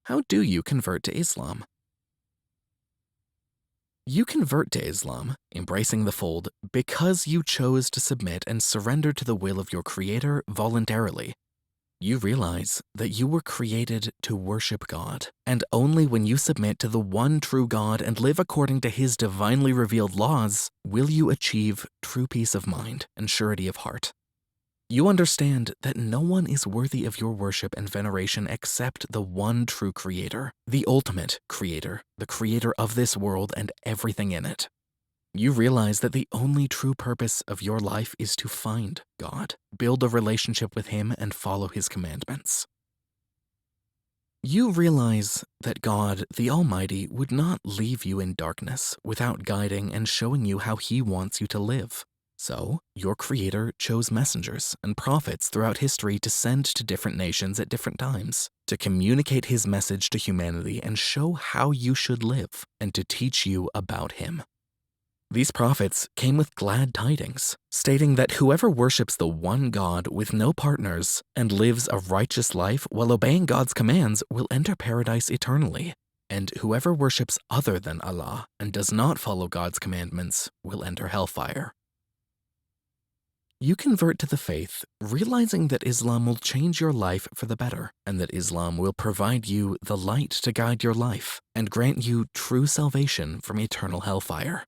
How do you convert to Islam? You convert to Islam, embracing the fold, because you chose to submit and surrender to the will of your Creator voluntarily. You realize that you were created to worship God, and only when you submit to the one true God and live according to His divinely revealed laws will you achieve true peace of mind and surety of heart. You understand that no one is worthy of your worship and veneration except the one true Creator, the ultimate Creator, the Creator of this world and everything in it. You realize that the only true purpose of your life is to find God, build a relationship with Him, and follow His commandments. You realize that God, the Almighty, would not leave you in darkness without guiding and showing you how He wants you to live. So, your Creator chose messengers and prophets throughout history to send to different nations at different times, to communicate His message to humanity and show how you should live, and to teach you about Him. These prophets came with glad tidings, stating that whoever worships the one God with no partners and lives a righteous life while obeying God's commands will enter paradise eternally, and whoever worships other than Allah and does not follow God's commandments will enter hellfire. You convert to the faith, realizing that Islam will change your life for the better, and that Islam will provide you the light to guide your life and grant you true salvation from eternal hellfire.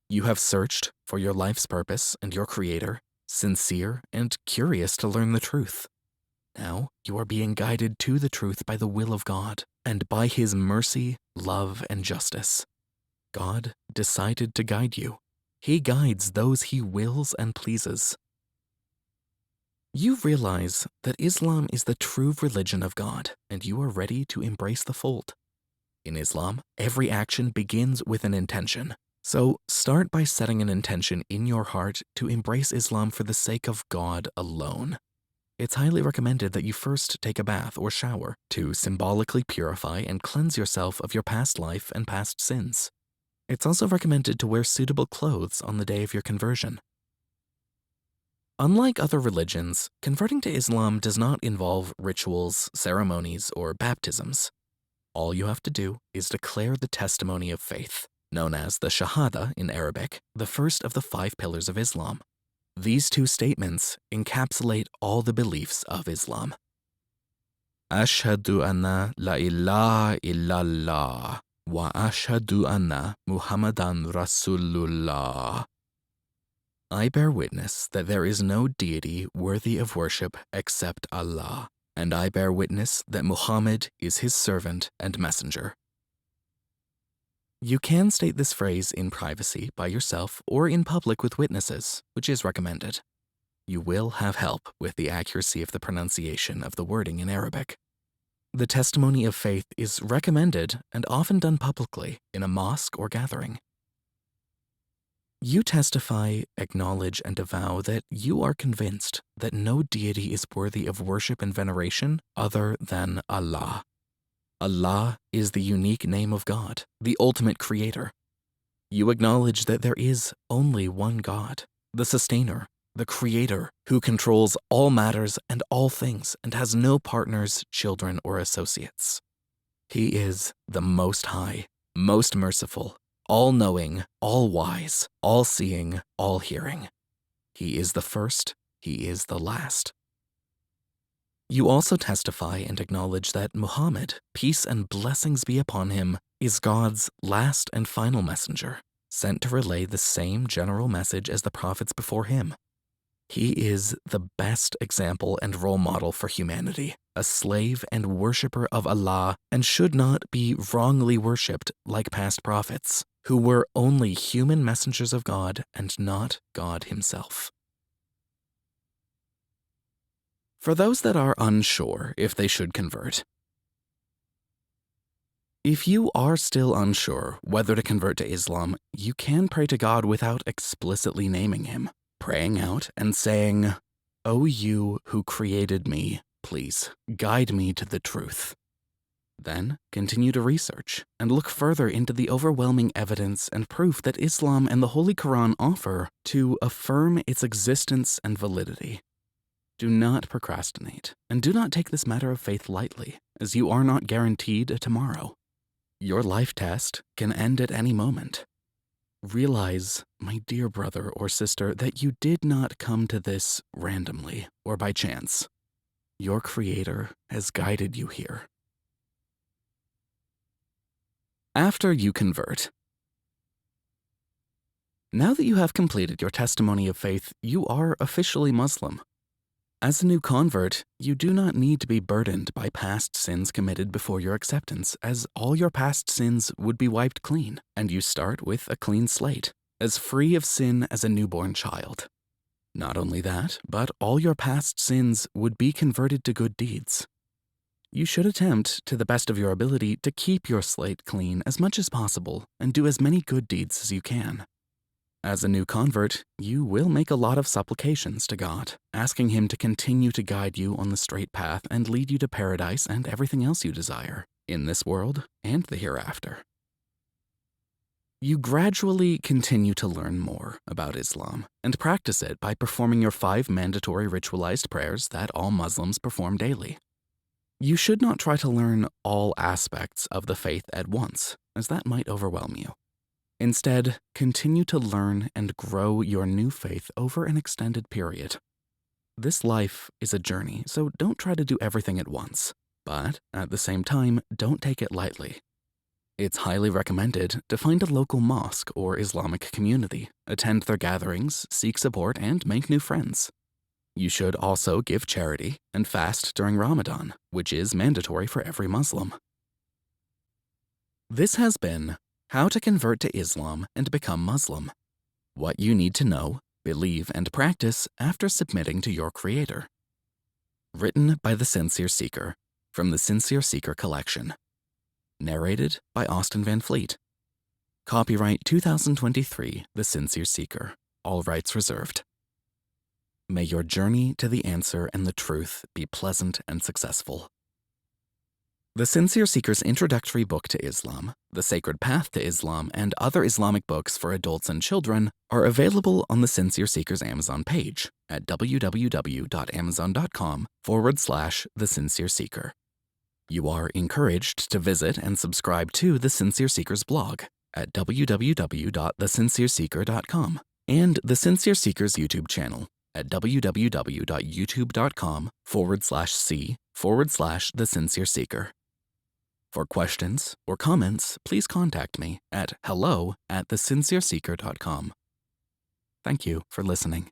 You have searched for your life's purpose and your Creator, sincere and curious to learn the truth. Now you are being guided to the truth by the will of God and by His mercy, love, and justice. God decided to guide you. He guides those He wills and pleases. You realize that Islam is the true religion of God, and you are ready to embrace the fold. In Islam, every action begins with an intention. So start by setting an intention in your heart to embrace Islam for the sake of God alone. It's highly recommended that you first take a bath or shower to symbolically purify and cleanse yourself of your past life and past sins. It's also recommended to wear suitable clothes on the day of your conversion. Unlike other religions, converting to Islam does not involve rituals, ceremonies, or baptisms. All you have to do is declare the testimony of faith, known as the Shahada in Arabic, the first of the 5 pillars of Islam. These 2 statements encapsulate all the beliefs of Islam. Ashhadu anna la ilaha illallah wa ashhadu anna Muhammadan Rasulullah. I bear witness that there is no deity worthy of worship except Allah, and I bear witness that Muhammad is His servant and messenger. You can state this phrase in privacy by yourself or in public with witnesses, which is recommended. You will have help with the accuracy of the pronunciation of the wording in Arabic. The testimony of faith is recommended and often done publicly in a mosque or gathering. You testify, acknowledge, and avow that you are convinced that no deity is worthy of worship and veneration other than Allah. Allah is the unique name of God, the ultimate Creator. You acknowledge that there is only one God, the Sustainer, the Creator, who controls all matters and all things and has no partners, children, or associates. He is the Most High, most merciful, all-knowing, all-wise, all-seeing, all-hearing. He is the first, He is the last. You also testify and acknowledge that Muhammad, peace and blessings be upon him, is God's last and final messenger, sent to relay the same general message as the prophets before him. He is the best example and role model for humanity, a slave and worshiper of Allah, and should not be wrongly worshipped like past prophets, who were only human messengers of God and not God Himself. For those that are unsure if they should convert, if you are still unsure whether to convert to Islam, you can pray to God without explicitly naming Him, praying out and saying, "O you who created me, please guide me to the truth." Then continue to research and look further into the overwhelming evidence and proof that Islam and the Holy Quran offer to affirm its existence and validity. Do not procrastinate, and do not take this matter of faith lightly, as you are not guaranteed a tomorrow. Your life test can end at any moment. Realize, my dear brother or sister, that you did not come to this randomly or by chance. Your Creator has guided you here. After you convert. Now that you have completed your testimony of faith, you are officially Muslim. As a new convert, you do not need to be burdened by past sins committed before your acceptance, as all your past sins would be wiped clean, and you start with a clean slate, as free of sin as a newborn child. Not only that, but all your past sins would be converted to good deeds. You should attempt, to the best of your ability, to keep your slate clean as much as possible and do as many good deeds as you can. As a new convert, you will make a lot of supplications to God, asking Him to continue to guide you on the straight path and lead you to paradise and everything else you desire, in this world and the hereafter. You gradually continue to learn more about Islam and practice it by performing your 5 mandatory ritualized prayers that all Muslims perform daily. You should not try to learn all aspects of the faith at once, as that might overwhelm you. Instead, continue to learn and grow your new faith over an extended period. This life is a journey, so don't try to do everything at once. But at the same time, don't take it lightly. It's highly recommended to find a local mosque or Islamic community, attend their gatherings, seek support, and make new friends. You should also give charity and fast during Ramadan, which is mandatory for every Muslim. This has been How to Convert to Islam and Become Muslim. What you need to know, believe, and practice after submitting to your Creator. Written by The Sincere Seeker, from the Sincere Seeker collection. Narrated by Austin Van Fleet. Copyright 2023, The Sincere Seeker. All rights reserved. May your journey to the answer and the truth be pleasant and successful. The Sincere Seeker's introductory book to Islam, The Sacred Path to Islam, and other Islamic books for adults and children are available on the Sincere Seeker's Amazon page at www.amazon.com/The Sincere Seeker. You are encouraged to visit and subscribe to The Sincere Seeker's blog at www.thesincereseeker.com and The Sincere Seeker's YouTube channel at www.youtube.com/C/The Sincere Seeker. For questions or comments, please contact me at hello@thesincereseeker.com. Thank you for listening.